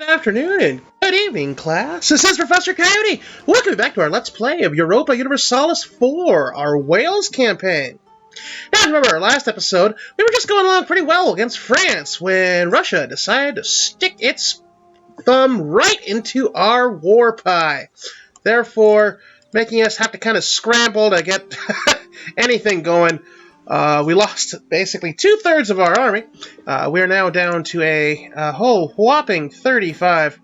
afternoon and good evening, class. This is Professor Coyote. Welcome back to our Let's Play of Europa Universalis 4, our Wales campaign. Now, remember our last episode, we were just going along pretty well against France when Russia decided to stick its thumb right into our war pie, therefore making us have to kind of scramble to get anything going. We lost basically 2/3 of our army. We are now down to a whole whopping 35.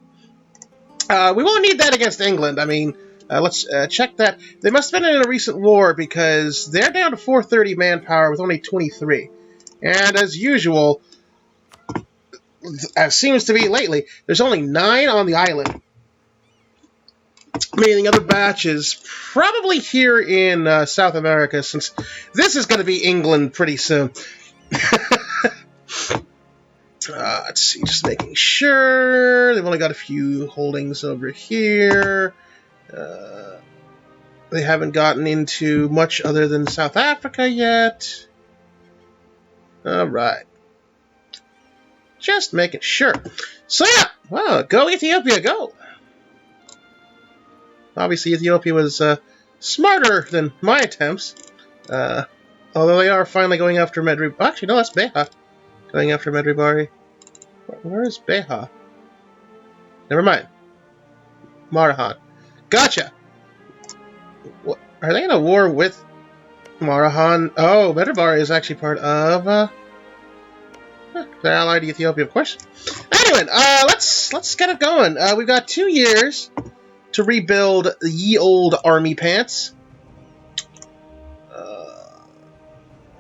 We won't need that against England. I mean, let's check that. They must have been in a recent war because they're down to 430 manpower with only 23. And as usual, as seems to be lately, there's only 9 on the island. Meaning other batches probably here in South America, since this is going to be England pretty soon. Let's see, just making sure. They've only got a few holdings over here. They haven't gotten into much other than South Africa yet. Alright. Just making sure. So yeah, well, go Ethiopia, go! Obviously, Ethiopia was smarter than my attempts. Although they are finally going after Medri... Actually, no, that's Beha. Going after Medribari. Where is Beha? Never mind. Marahan. Gotcha! What, are they in a war with Marahan? Oh, Medribari is actually part of... they're allied to Ethiopia, of course. Anyway, let's get it going. We've got 2 years to rebuild the ye old army pants.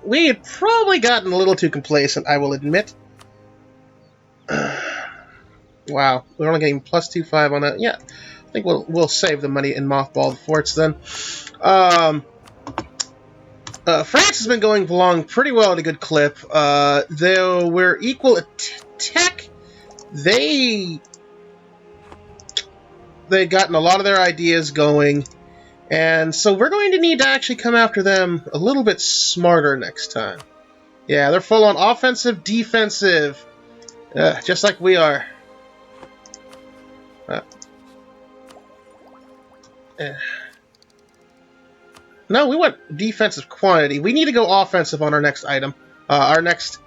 We had probably gotten a little too complacent, I will admit. Wow, we're only getting plus 2.5 on that. Yeah, I think we'll save the money and mothball the forts then. France has been going along pretty well at a good clip. Though we're equal at tech, they've gotten a lot of their ideas going, and so we're going to need to actually come after them a little bit smarter next time. Yeah, they're full on offensive, defensive, just like we are. No, we want defensive quantity. We need to go offensive on our next item, our next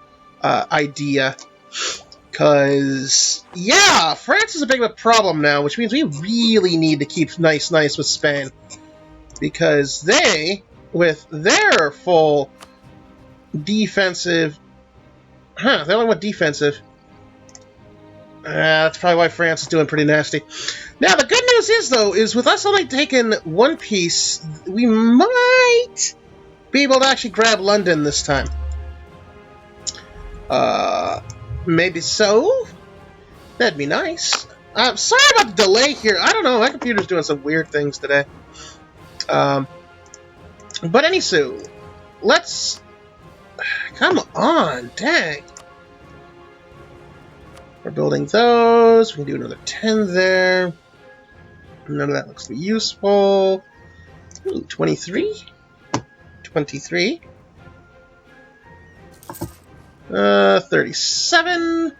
idea. Because, yeah, France is a big of a problem now, which means we really need to keep nice with Spain. Because they, with their full defensive... Huh, they only want defensive. That's probably why France is doing pretty nasty. Now, the good news is, though, is with us only taking 1 piece, we might be able to actually grab London this time. Maybe so. That'd be nice. Sorry about the delay here. I don't know. My computer's doing some weird things today. But anywho, let's... Come on, dang. We're building those. We can do another 10 there. None of that looks to be useful. Ooh, 23. 23. 37.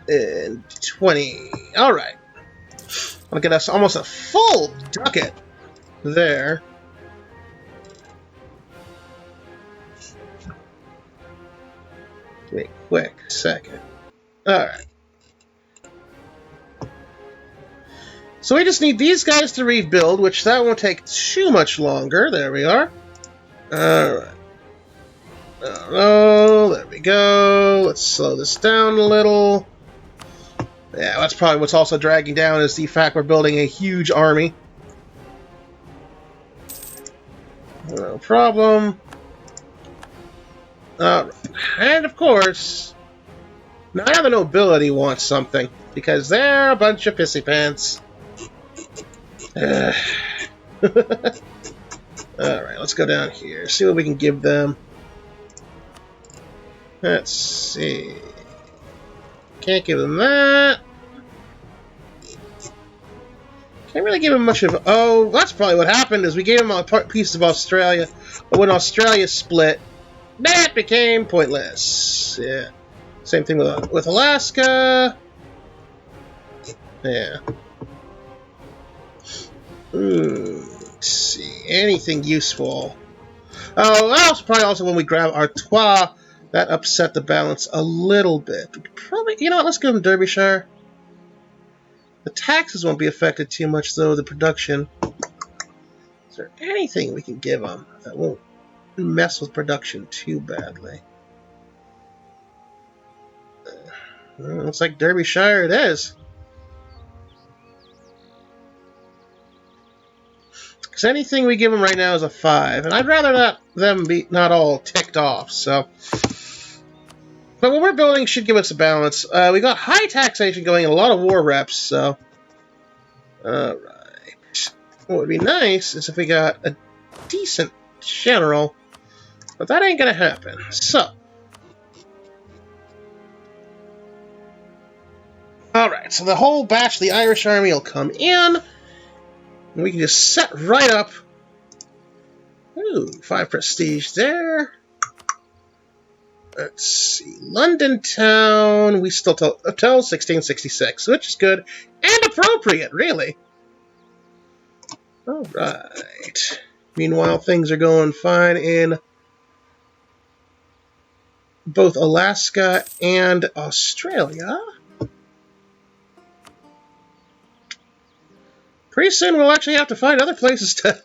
And 20. Alright. I'll get us almost a full ducat there. Wait a quick second. Alright. So we just need these guys to rebuild, which that won't take too much longer. There we are. Alright. Oh, there we go. Let's slow this down a little. Yeah, that's probably what's also dragging down is the fact we're building a huge army. No problem. Alright. And of course, now the nobility wants something, because they're a bunch of pissy pants. Alright, let's go down here, see what we can give them. Let's see. Can't give them that. Can't really give them much of... Oh, that's probably what happened, is we gave them a piece of Australia, but when Australia split, that became pointless. Yeah. Same thing with Alaska. Yeah. Let's see. Anything useful? Oh, well, probably also when we grab Artois, that upset the balance a little bit. Probably, you know what? Let's give them Derbyshire. The taxes won't be affected too much, though. The production. Is there anything we can give them that won't mess with production too badly? Looks like Derbyshire it is. Because anything we give them right now is a 5, and I'd rather not them be not all ticked off. So, but what we're building should give us a balance. We got high taxation going and a lot of war reps. So, all right. What would be nice is if we got a decent general, but that ain't gonna happen. So, all right. So the whole batch of the Irish army will come in. And we can just set right up. Ooh, 5 prestige there. Let's see. London town, we still tell 1666, which is good and appropriate, really. All right. Meanwhile, things are going fine in both Alaska and Australia. Pretty soon we'll actually have to find other places to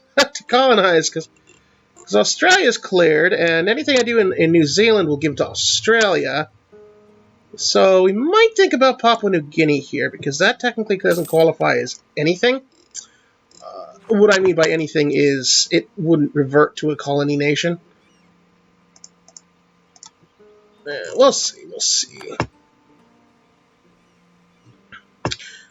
colonize, because Australia's cleared, and anything I do in New Zealand will give to Australia. So we might think about Papua New Guinea here, because that technically doesn't qualify as anything. What I mean by anything is it wouldn't revert to a colony nation. We'll see, we'll see.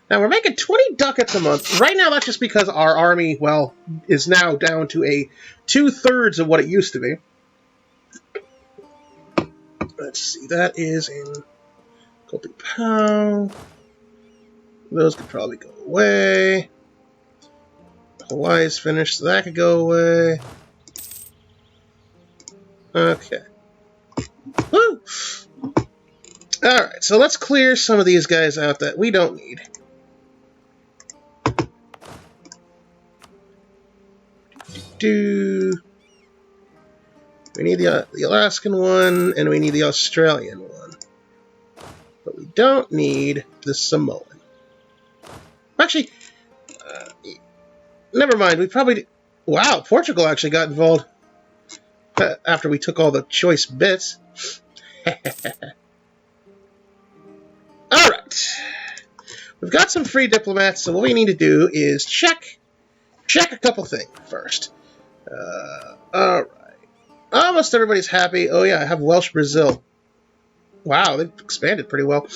Now, we're making 20 ducats a month. Right now, that's just because our army, well, is now down to a 2/3 of what it used to be. Let's see, that is in Kopi Pao. Those could probably go away. Hawaii's finished, so that could go away. Okay. Woo! Alright, so let's clear some of these guys out that we don't need. We need the Alaskan one, and we need the Australian one. But we don't need the Samoan. Actually, never mind. We probably... Wow, Portugal actually got involved after we took all the choice bits. Alright. We've got some free diplomats, so what we need to do is check a couple things first. Alright. Almost everybody's happy. Oh yeah, I have Welsh Brazil. Wow, they've expanded pretty well.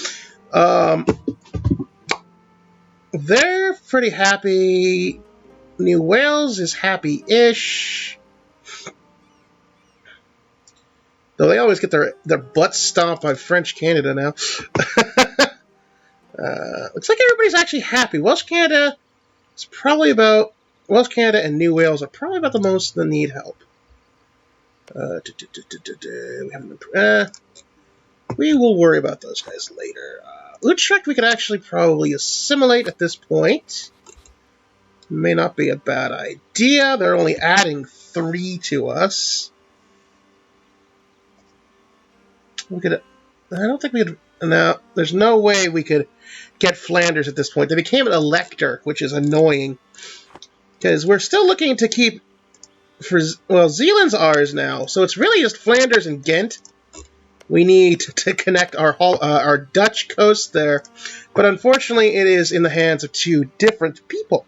They're pretty happy. New Wales is happy-ish. Though they always get their butts stomped by French Canada now. Looks like everybody's actually happy. Welsh Canada and New Wales are probably about the most that need help. We will worry about those guys later. Utrecht we could actually probably assimilate at this point. May not be a bad idea. They're only adding 3 to us. We could... I don't think we could... No, there's no way we could get Flanders at this point. They became an elector, which is annoying. Because we're still looking to keep... Well, Zealand's ours now, so it's really just Flanders and Ghent. We need to connect our Dutch coast there. But unfortunately, it is in the hands of 2 different people.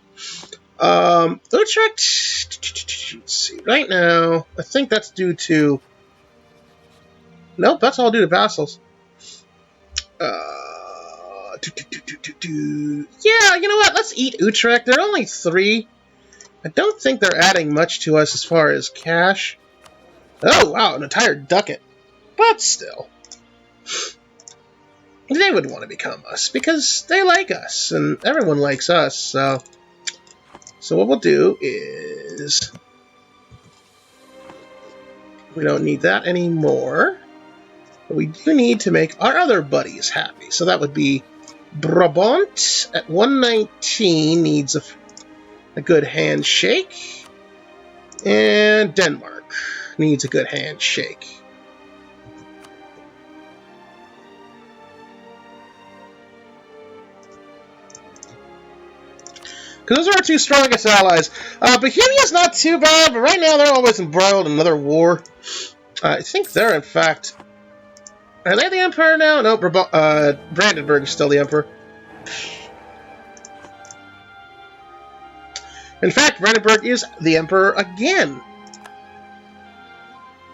Utrecht... Let's see. Right now, I think that's due to... Nope, that's all due to vassals. Yeah, you know what? Let's eat Utrecht. They're only 3. I don't think they're adding much to us as far as cash. Oh, wow, an entire ducat. But still. They would want to become us, because they like us, and everyone likes us, so... So what we'll do is... We don't need that anymore. But we do need to make our other buddies happy. So that would be Brabant at 119 needs a good handshake. And Denmark needs a good handshake. Because those are our two strongest allies. Bohemia's not too bad, but right now they're always embroiled in another war. I think they're, in fact... Are they the Emperor now? No, Brandenburg is still the Emperor. In fact, Brandenburg is the Emperor again.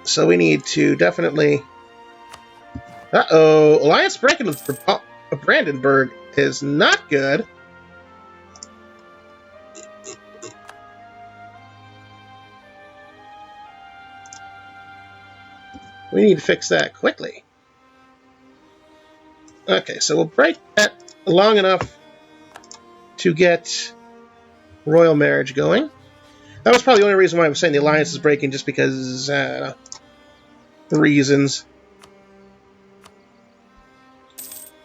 So we need to definitely... Uh-oh. Alliance breaking with Brandenburg is not good. We need to fix that quickly. Okay, so we'll break that long enough to get royal marriage going. That was probably the only reason why I was saying the alliance is breaking, just because reasons.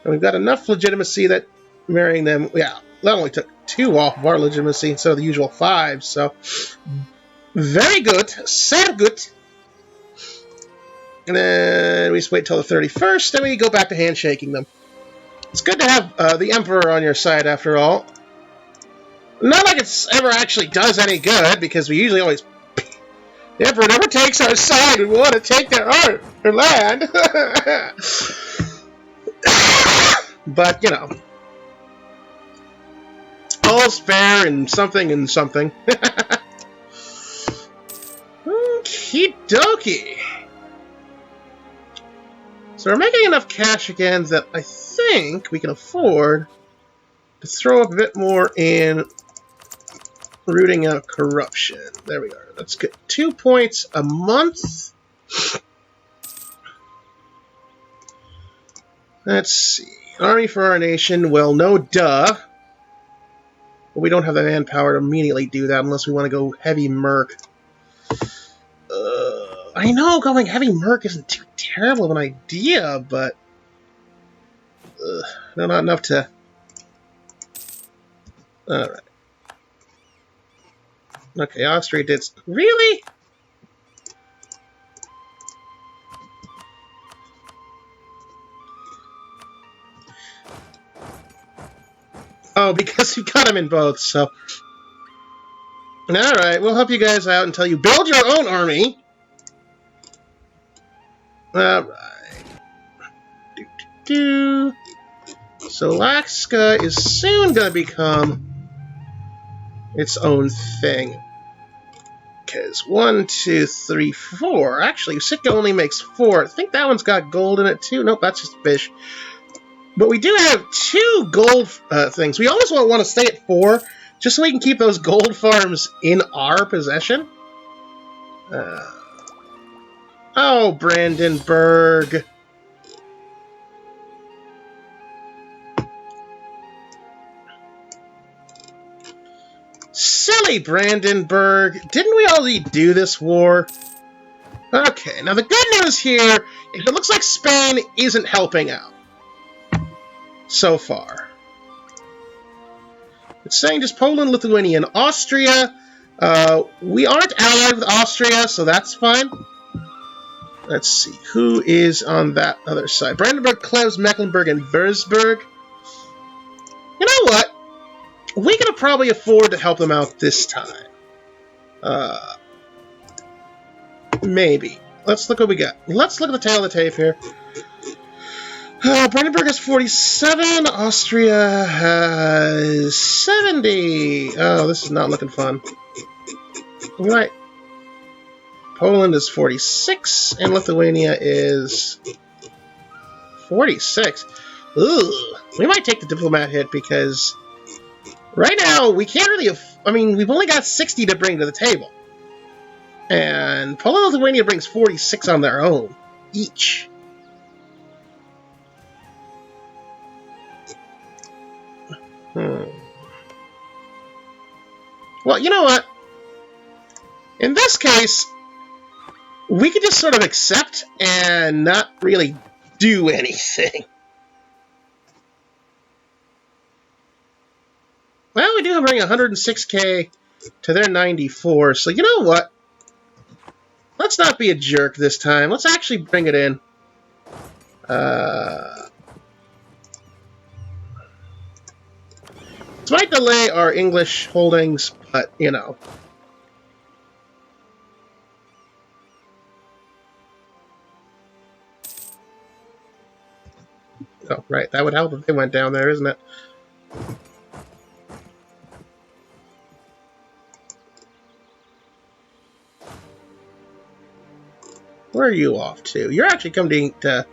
And we've got enough legitimacy that marrying them, yeah, that only took 2 off of our legitimacy instead of the usual 5, so very good, sehr good. And then we just wait till the 31st, and we go back to handshaking them. It's good to have the Emperor on your side, after all. Not like it's ever actually does any good, because we usually always... The Emperor never takes our side. We want to take their land. But, you know. All's fair in something and something. Okie dokie. So we're making enough cash again that I think we can afford to throw up a bit more in rooting out corruption. There we are. Let's get 2 points a month. Let's see. Army for our nation. Well, no duh. But we don't have the manpower to immediately do that unless we want to go heavy merc. I know going heavy merc isn't too terrible of an idea, but no, not enough to... Alright. Okay, Austria did... Really? Oh, because you got them in both, so... Alright, we'll help you guys out until you build your own army. Alright. So Alaska is soon going to become its own thing. Because 1, 2, 3, 4. Actually, Sitka only makes 4. I think that one's got gold in it too. Nope, that's just fish. But we do have 2 gold things. We always want to stay at 4, just so we can keep those gold farms in our possession. Oh, Brandenburg. Silly Brandenburg. Didn't we already do this war? Okay, now the good news here is it looks like Spain isn't helping out so far. It's saying just Poland, Lithuania, and Austria. We aren't allied with Austria, so that's fine. Let's see, who is on that other side? Brandenburg, Klebs, Mecklenburg, and Würzburg. You know what? We can probably afford to help them out this time. Maybe. Let's look what we got. Let's look at the tail of the tape here. Brandenburg has 47. Austria has 70. Oh, this is not looking fun. Right. Poland is 46, and Lithuania is 46. Ooh, we might take the diplomat hit because right now we can't really... I mean, we've only got 60 to bring to the table. And Poland and Lithuania brings 46 on their own, each. Well, you know what? In this case, we could just sort of accept and not really do anything. Well, we do bring 106k to their 94, so you know what? Let's not be a jerk this time. Let's actually bring it in. This might delay our English holdings, but, you know. Oh, right. That would help if they went down there, isn't it? Where are you off to? You're actually coming to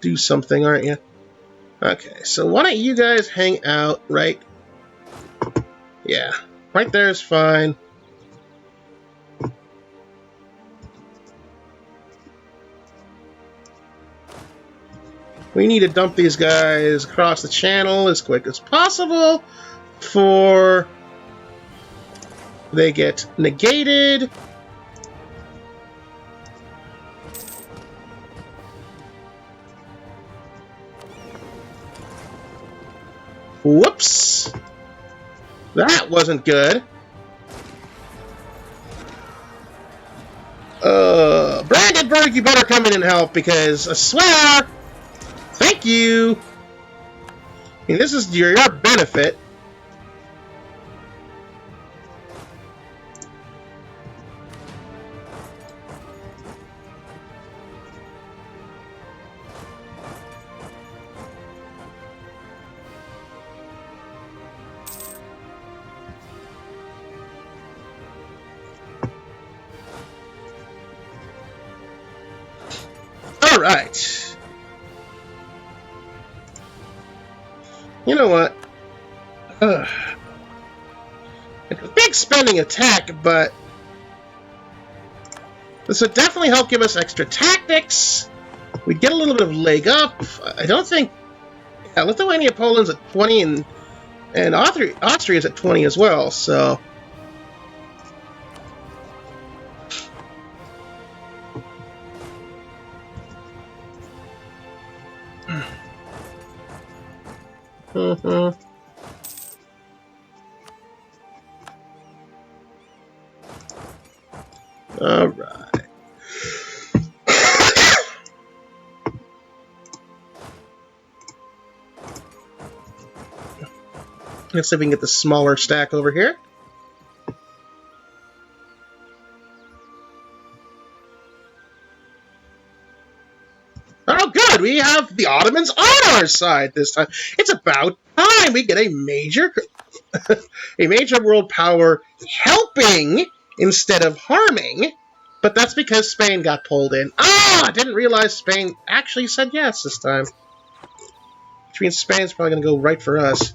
do something, aren't you? Okay, so why don't you guys hang out right... Yeah, right there is fine. We need to dump these guys across the channel as quick as possible before they get negated. Whoops! That wasn't good. Brandenburg, you better come in and help, because I swear... Thank you! I mean, this is your benefit. Alright. You know what? It's a big spending attack, but this would definitely help give us extra tactics. We'd get a little bit of leg up. I don't think... Yeah, Lithuania, Poland's at 20, and Austria's at 20 as well, so... Mm-hmm. All right. Let's see if we can get the smaller stack over here. Oh, good! We have the Ottomans on our side this time. It's about time we get a major world power helping instead of harming. But that's because Spain got pulled in. Ah! I didn't realize Spain actually said yes this time. Which means Spain's probably going to go right for us.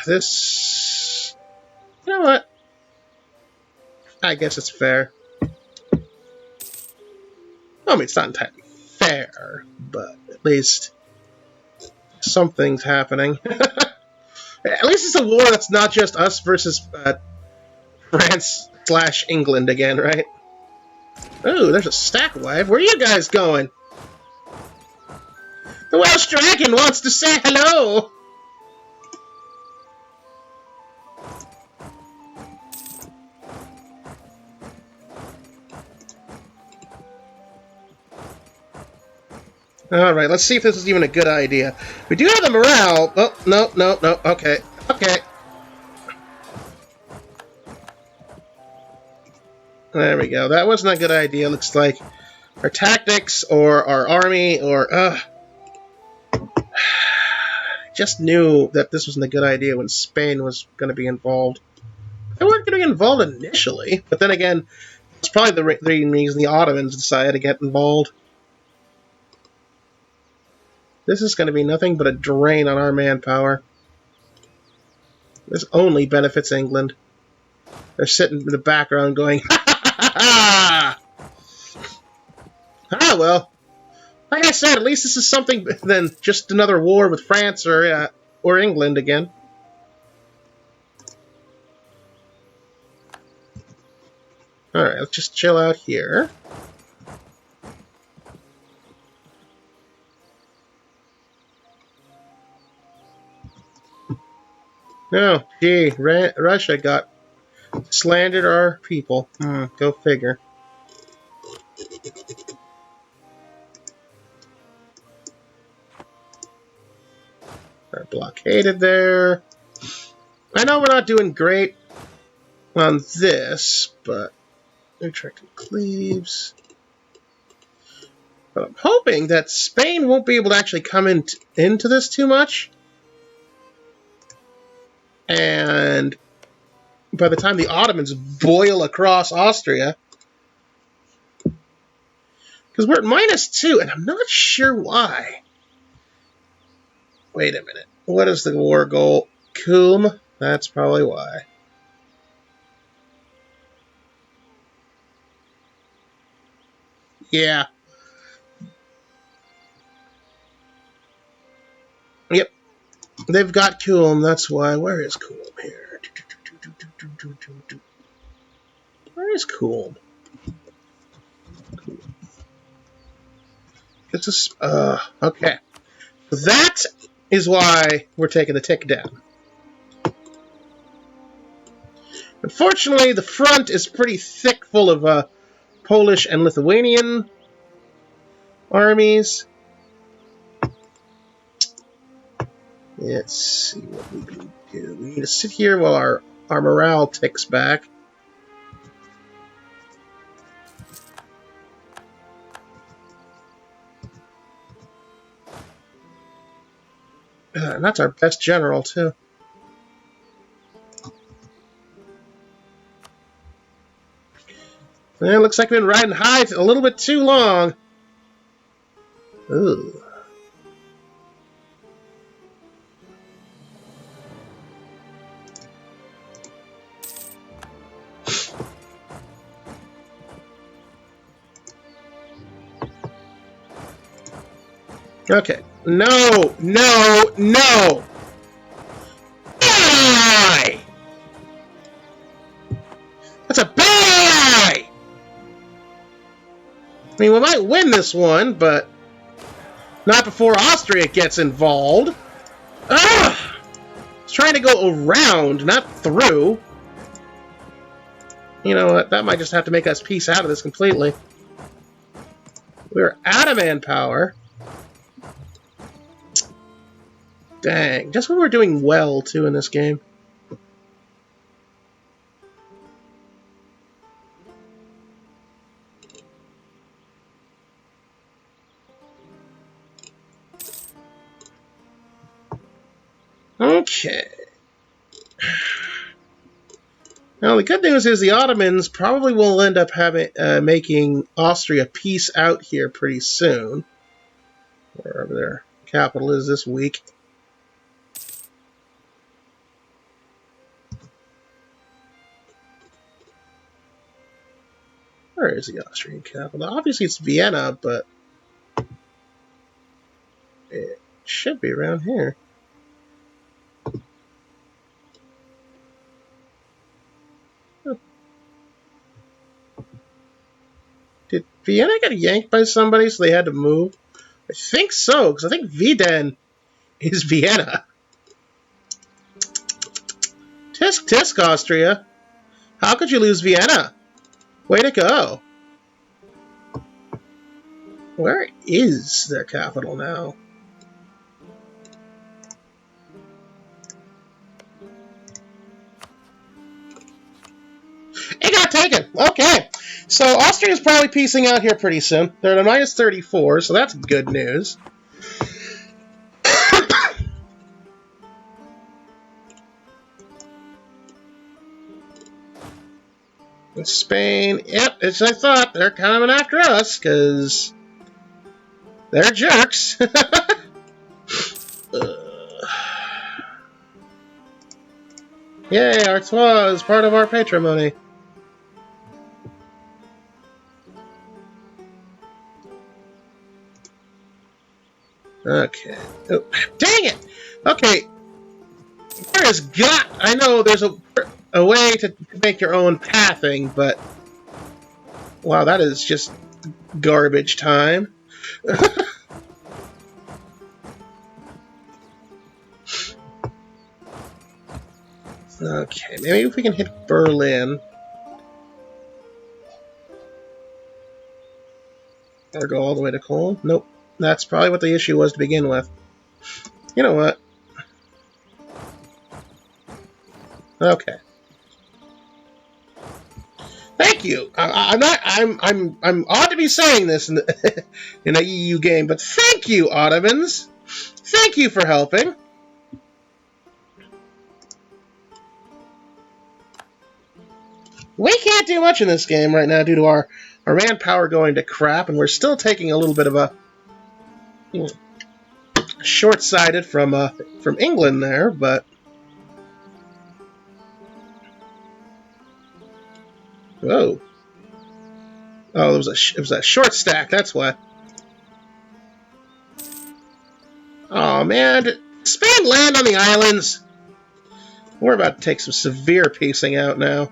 This... You know what? I guess it's fair. I mean, it's not entirely fair, but at least something's happening. At least it's a war that's not just us versus France/England again, right? Ooh, there's a stack wave. Where are you guys going? The Welsh Dragon wants to say hello! Alright, let's see if this is even a good idea. We do have the morale. Oh, no. Okay. There we go. That wasn't a good idea, looks like. Our tactics, or our army, or... just knew that this wasn't a good idea when Spain was going to be involved. They weren't going to be involved initially, but then again, it's probably the reason the Ottomans decided to get involved. This is going to be nothing but a drain on our manpower. This only benefits England. They're sitting in the background going, ha ha ha ha! Ah, well. Like I said, at least this is something than just another war with France or England again. Alright, let's just chill out here. No, gee, Russia got slandered our people. Go figure. They're blockaded there. I know we're not doing great on this, but attracting cleaves. But I'm hoping that Spain won't be able to actually come into this too much. And by the time the Ottomans boil across Austria, because we're at -2, and I'm not sure why. Wait a minute. What is the war goal? Kulm? That's probably why. Yeah. Yep. They've got Kulm, that's why. Where is Kulm here? Where is Kulm? It's just, okay. That is why we're taking the tick down. Unfortunately, the front is pretty thick full of Polish and Lithuanian armies. Let's see what we can do. We need to sit here while our morale ticks back. And that's our best general, too. And it looks like we've been riding high a little bit too long. Ooh. Okay. No! No! No! Die! That's a bad eye! I mean, we might win this one, but not before Austria gets involved. Ugh! It's trying to go around, not through. You know what? That might just have to make us peace out of this completely. We're out of manpower. Dang. Just when we're doing well, too, in this game. Okay. Now, the good news is the Ottomans probably will end up making Austria peace out here pretty soon. Wherever their capital is this week. Where is the Austrian capital? Obviously it's Vienna, but it should be around here. Did Vienna get yanked by somebody so they had to move? I think so, because I think Wieden is Vienna. Tisk tisk, Austria. How could you lose Vienna? Way to go. Where is their capital now? It got taken. Okay. So Austria's probably piecing out here pretty soon. They're at a -34, so that's good news. Spain, yep, as I thought, they're coming after us, because they're jerks. Yay, Artois is part of our patrimony. Okay. Oh, dang it! Okay. There is I know there's a way to make your own pathing, but wow, that is just garbage time. Okay, maybe if we can hit Berlin. Or go all the way to Cologne. Nope. That's probably what the issue was to begin with. You know what? Okay. Thank you. I'm not. I'm odd to be saying this in the, in a EU game, but thank you, Ottomans. Thank you for helping. We can't do much in this game right now due to our manpower going to crap, and we're still taking a little bit of a short-sighted from England there, but whoa. Oh, it was a short stack. That's why. Oh man, did Spain land on the islands? We're about to take some severe piecing out now.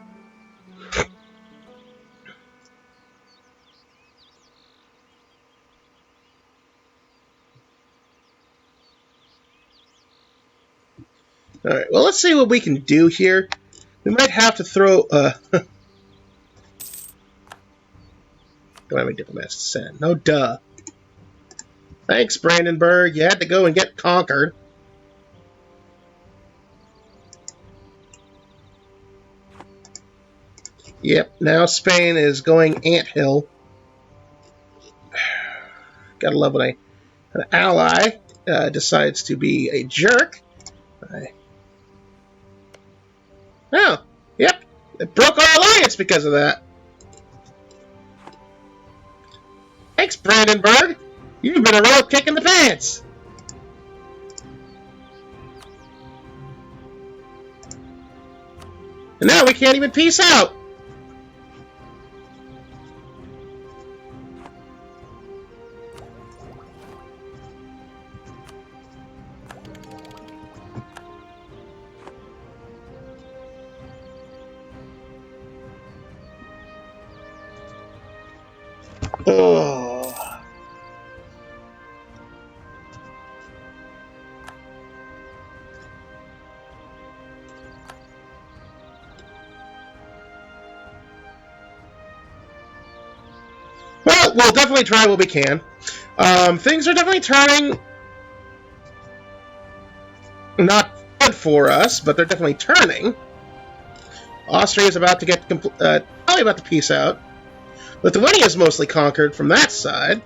Alright, well, let's see what we can do here. We might have to throw... Don't have any diplomats to send. No duh. Thanks, Brandenburg. You had to go and get conquered. Yep, now Spain is going anthill. Gotta love when an ally decides to be a jerk. Oh, yep. It broke our alliance because of that. Thanks, Brandenburg. You've been a real kick in the pants. And now we can't even peace out. Oh. Well, we'll definitely try what we can. Things are definitely turning not good for us, but they're definitely turning. Austria is about to get probably about to peace out. Lithuania is mostly conquered from that side.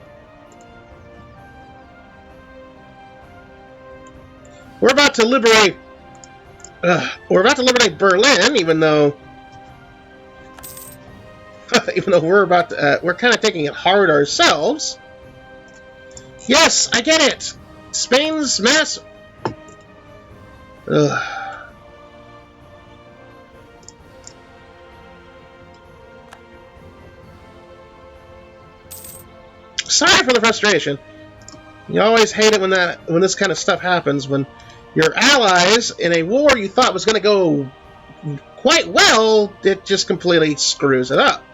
We're about to liberate. We're about to liberate Berlin, even though we're kind of taking it hard ourselves. Yes, I get it. Spain's mass. Ugh. Sorry for the frustration. You always hate it when this kind of stuff happens, when your allies in a war you thought was going to go quite well, it just completely screws it up.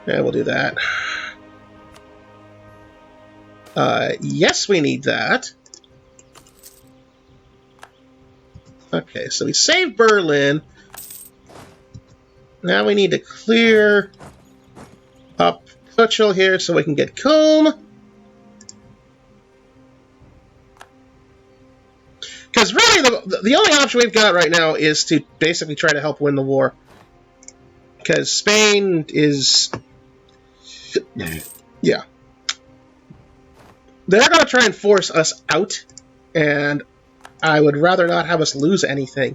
Yeah, we'll do that. Yes, we need that. Okay, so we saved Berlin. Now we need to clear up Churchill here so we can get Kulm. Because really, the only option we've got right now is to basically try to help win the war. Because Spain is... Yeah. They're going to try and force us out, and I would rather not have us lose anything.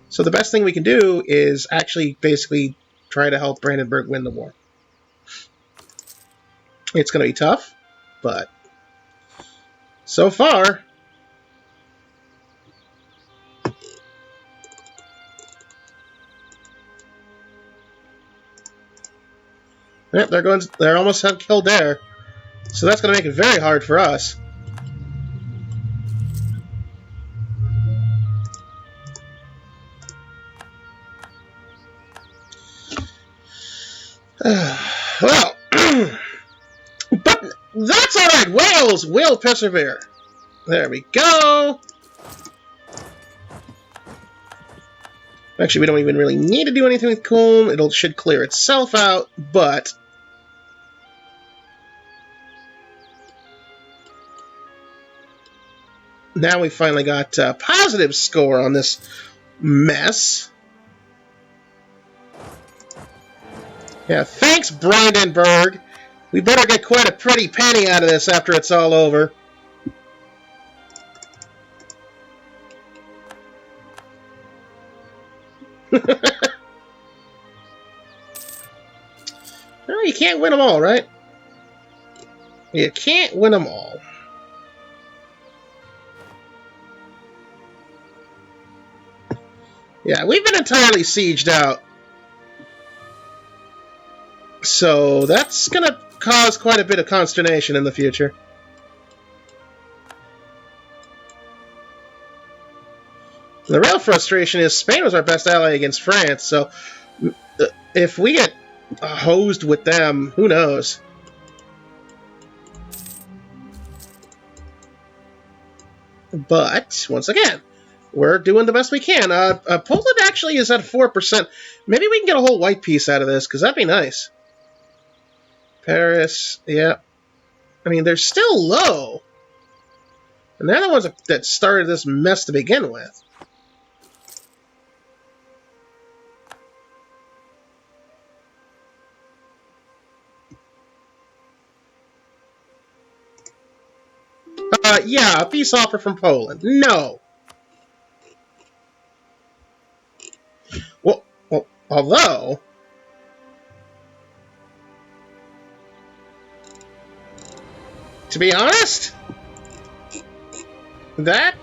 So the best thing we can do is actually basically try to help Brandenburg win the war. It's going to be tough, but so far... Yep, they're almost killed there. So that's going to make it very hard for us. Well, but that's alright. Wales will persevere. There we go. Actually, we don't even really need to do anything with Kulm. It should clear itself out, but... Now we finally got a positive score on this mess. Yeah, thanks, Brandenburg. We better get quite a pretty penny out of this after it's all over. No, you can't win them all, right? You can't win them all. Yeah, we've been entirely sieged out. So that's going to cause quite a bit of consternation in the future. The real frustration is Spain was our best ally against France, so if we get hosed with them, who knows? But, once again, we're doing the best we can. Poland actually is at 4%. Maybe we can get a whole white piece out of this, because that'd be nice. Paris, yeah. I mean, they're still low. And they're the ones that started this mess to begin with. Yeah, a peace offer from Poland. No. Well, although... To be honest, that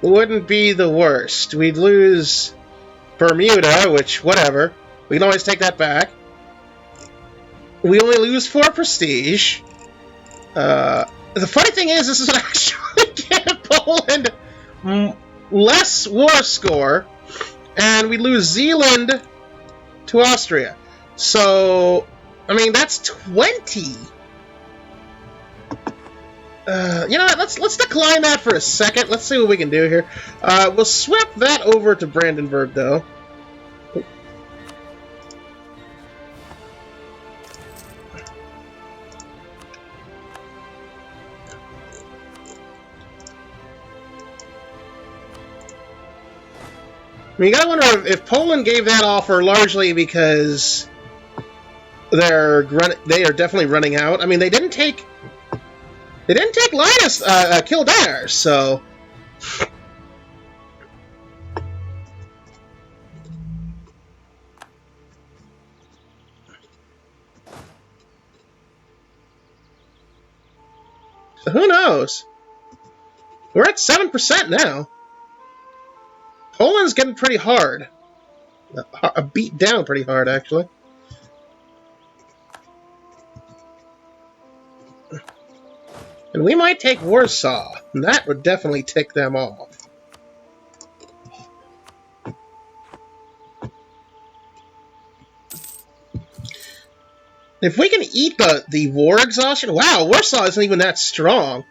wouldn't be the worst. We'd lose Bermuda, which, whatever. We can always take that back. We only lose 4 prestige. The funny thing is, this is actually give Poland less war score, and we lose Zealand to Austria. So, I mean, that's 20. You know what? Let's decline that for a second. Let's see what we can do here. We'll swap that over to Brandenburg, though. I mean, you gotta wonder if Poland gave that offer largely because they are definitely running out. I mean, they didn't take Linus Kildare, so who knows? We're at 7% now. Poland's getting pretty hard. Beat down pretty hard, actually. And we might take Warsaw. And that would definitely tick them off. If we can eat the war exhaustion... Wow, Warsaw isn't even that strong.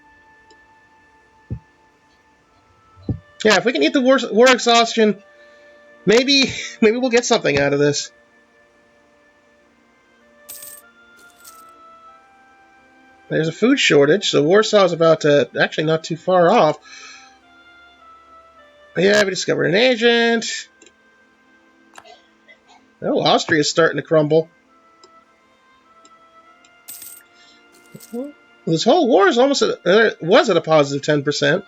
Yeah, if we can eat the war exhaustion, maybe we'll get something out of this. There's a food shortage, so Warsaw's about to... Actually, not too far off. Yeah, we discovered an agent. Oh, Austria's starting to crumble. This whole war is almost was at a positive 10%.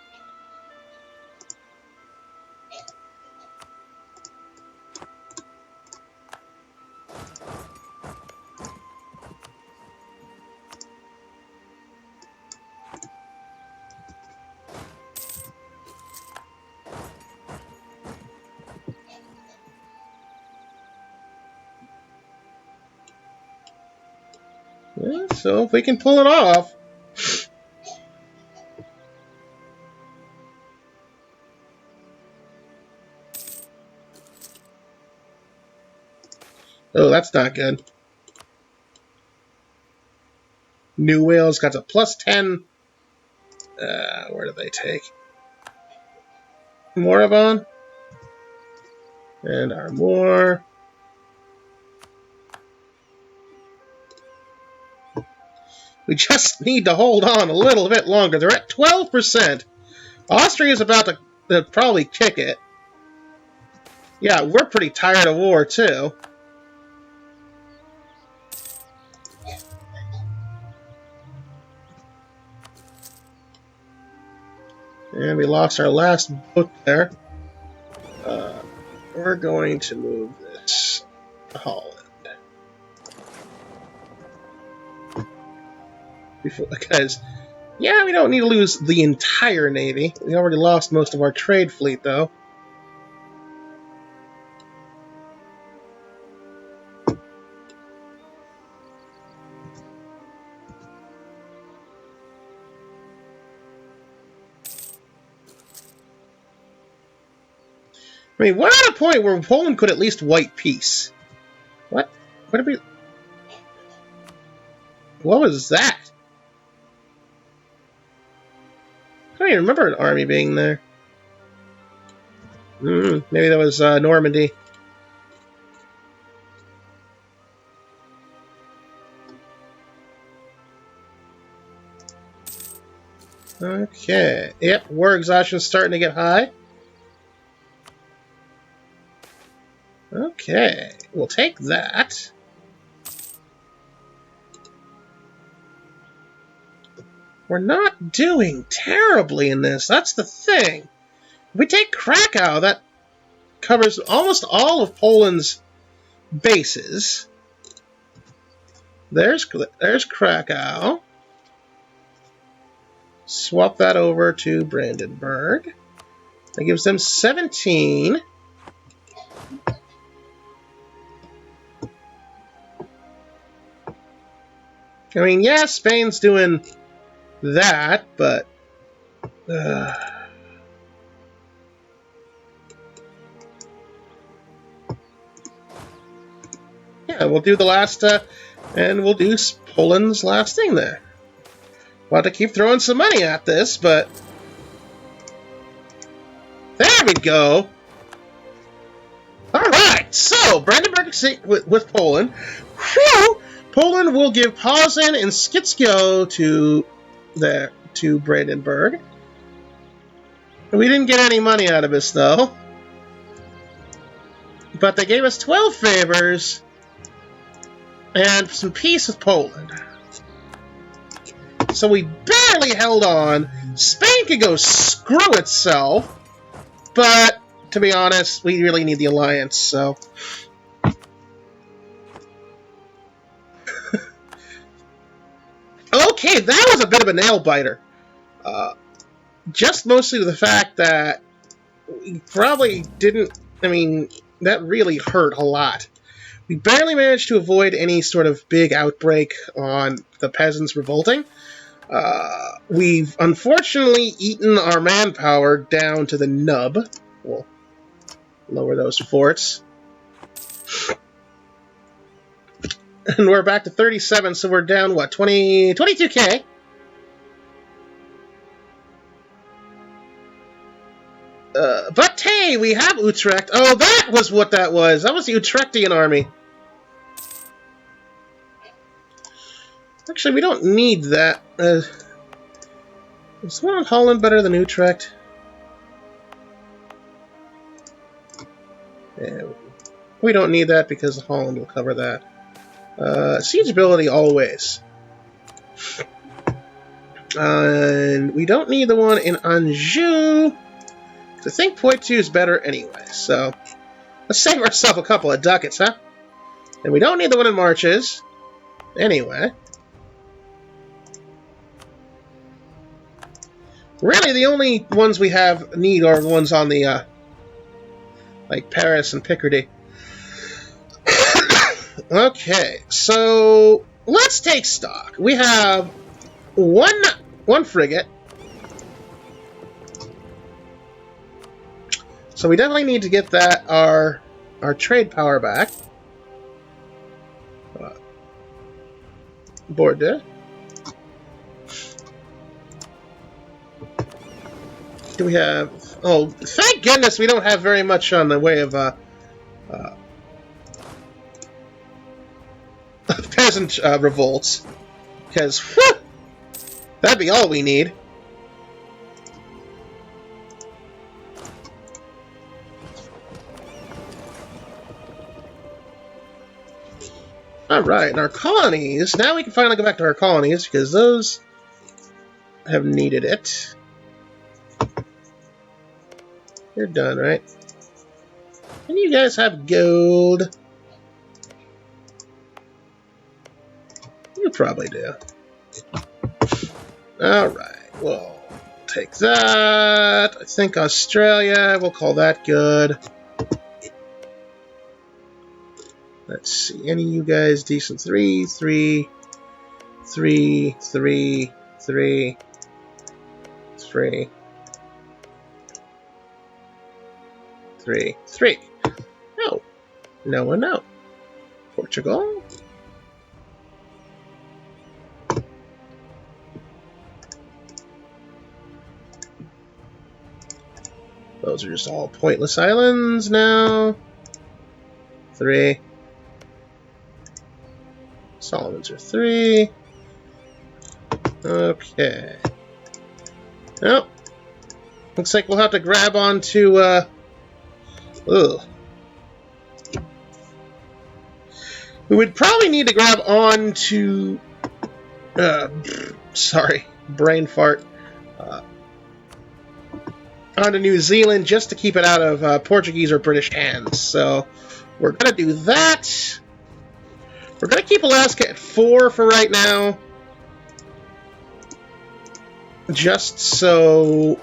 Yeah, so if we can pull it off. Oh, that's not good. New whales got a plus 10. Where do they take? Moribon. And our more. We just need to hold on a little bit longer. They're at 12%. Austria's about to probably kick it. Yeah, we're pretty tired of war, too. And we lost our last boat there. We're going to move this to Holland. Because, yeah, we don't need to lose the entire Navy. We already lost most of our trade fleet, though. I mean, we're at a point where Poland could at least wipe peace. What? What did we... What was that? I don't even remember an army being there. Maybe that was Normandy. Okay. Yep, war exhaustion is starting to get high. Okay, we'll take that. We're not doing terribly in this. That's the thing. If we take Krakow, that covers almost all of Poland's bases. There's Krakow. Swap that over to Brandenburg. That gives them 17. I mean, yeah, Spain's doing that, but... yeah, we'll do the last, and we'll do Poland's last thing there. We'll have to keep throwing some money at this, but... There we go! Alright, so, Brandenburg with Poland. Whew! Poland will give Posen and Skitsko to Brandenburg. We didn't get any money out of this, though. But they gave us 12 favors and some peace with Poland. So we barely held on. Spain could go screw itself, but to be honest, we really need the alliance, so... Okay, that was a bit of a nail-biter. Just mostly to the fact that we probably didn't... I mean, that really hurt a lot. We barely managed to avoid any sort of big outbreak on the peasants revolting. We've unfortunately eaten our manpower down to the nub. We'll lower those forts. And we're back to 37, so we're down, what, 22k? But hey, we have Utrecht. Oh, that was what that was. That was the Utrechtian army. Actually, we don't need that. Is one in Holland better than Utrecht? Yeah, we don't need that because Holland will cover that. Siege ability always. And we don't need the one in Anjou. I think point 2 is better anyway, so let's save ourselves a couple of ducats, huh? And we don't need the one in Marches. Anyway. Really, the only ones we need are the ones on the, like Paris and Picardy. Okay, so let's take stock. We have one frigate. So we definitely need to get that our trade power back. Bordeaux. do we have? Oh, thank goodness we don't have very much on the way of peasant revolts, because that'd be all we need. Alright, and our colonies, now we can finally go back to our colonies, because those have needed it. You're done, right? And you guys have gold. You probably do. Alright, we'll take that. I think Australia, we'll call that good. Let's see, any of you guys decent? 3, 3, 3, 3, 3, 3, 3, 3. No. No one, no. Portugal. Those are just all pointless islands now. 3. Solomons are 3. Okay. Well, looks like we'll have to grab onto, ugh. We would probably need to grab onto, sorry, brain fart, onto New Zealand just to keep it out of Portuguese or British hands. So we're going to do that. We're going to keep Alaska at 4 for right now. Just so...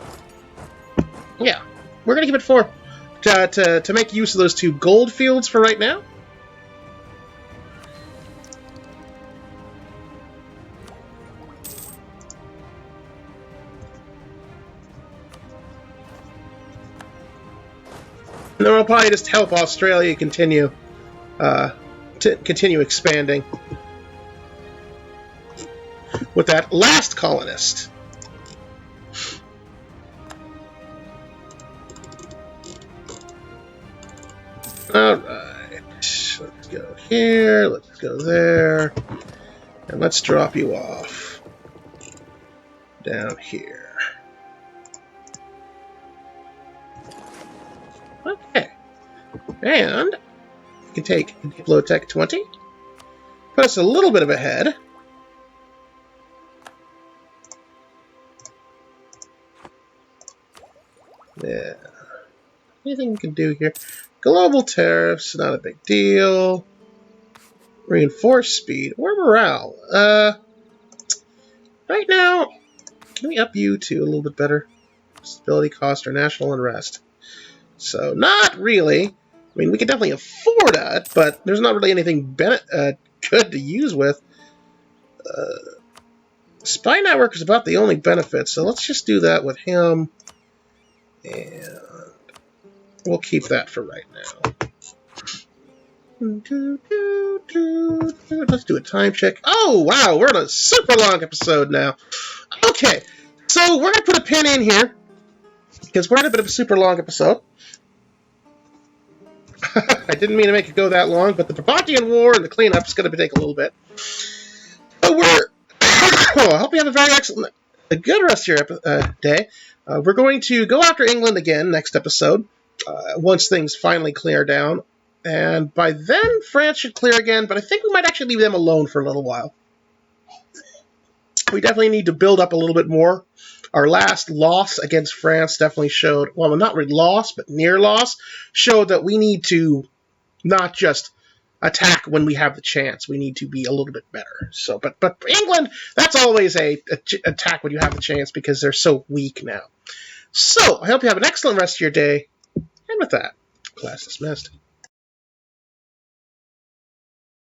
yeah, we're going to keep it 4 to make use of those 2 gold fields for right now. And then we'll probably just help Australia continue expanding with that last colonist. Alright, let's go here, let's go there, and let's drop you off down here. Okay, and we can take Diplotech 20, put us a little bit of ahead. Yeah. Anything we can do here? Global tariffs, not a big deal. Reinforce speed or morale. Right now, can we up you to a little bit better? Stability cost or national unrest. So, not really. I mean, we can definitely afford it, but there's not really anything good to use with. Spy network is about the only benefit, so let's just do that with him. And we'll keep that for right now. Let's do a time check. Oh, wow, we're on a super long episode now. Okay, so we're going to put a pin in here, because we're in a bit of a super long episode. I didn't mean to make it go that long, but the Brabantine War and the cleanup is going to take a little bit. So I hope you have a good rest of your day. We're going to go after England again next episode, once things finally clear down. And by then, France should clear again, but I think we might actually leave them alone for a little while. We definitely need to build up a little bit more. Our last loss against France definitely showed, well, not really loss, but near loss, showed that we need to not just attack when we have the chance. We need to be a little bit better. So, but England, that's always a attack when you have the chance because they're so weak now. So, I hope you have an excellent rest of your day. And with that, class dismissed.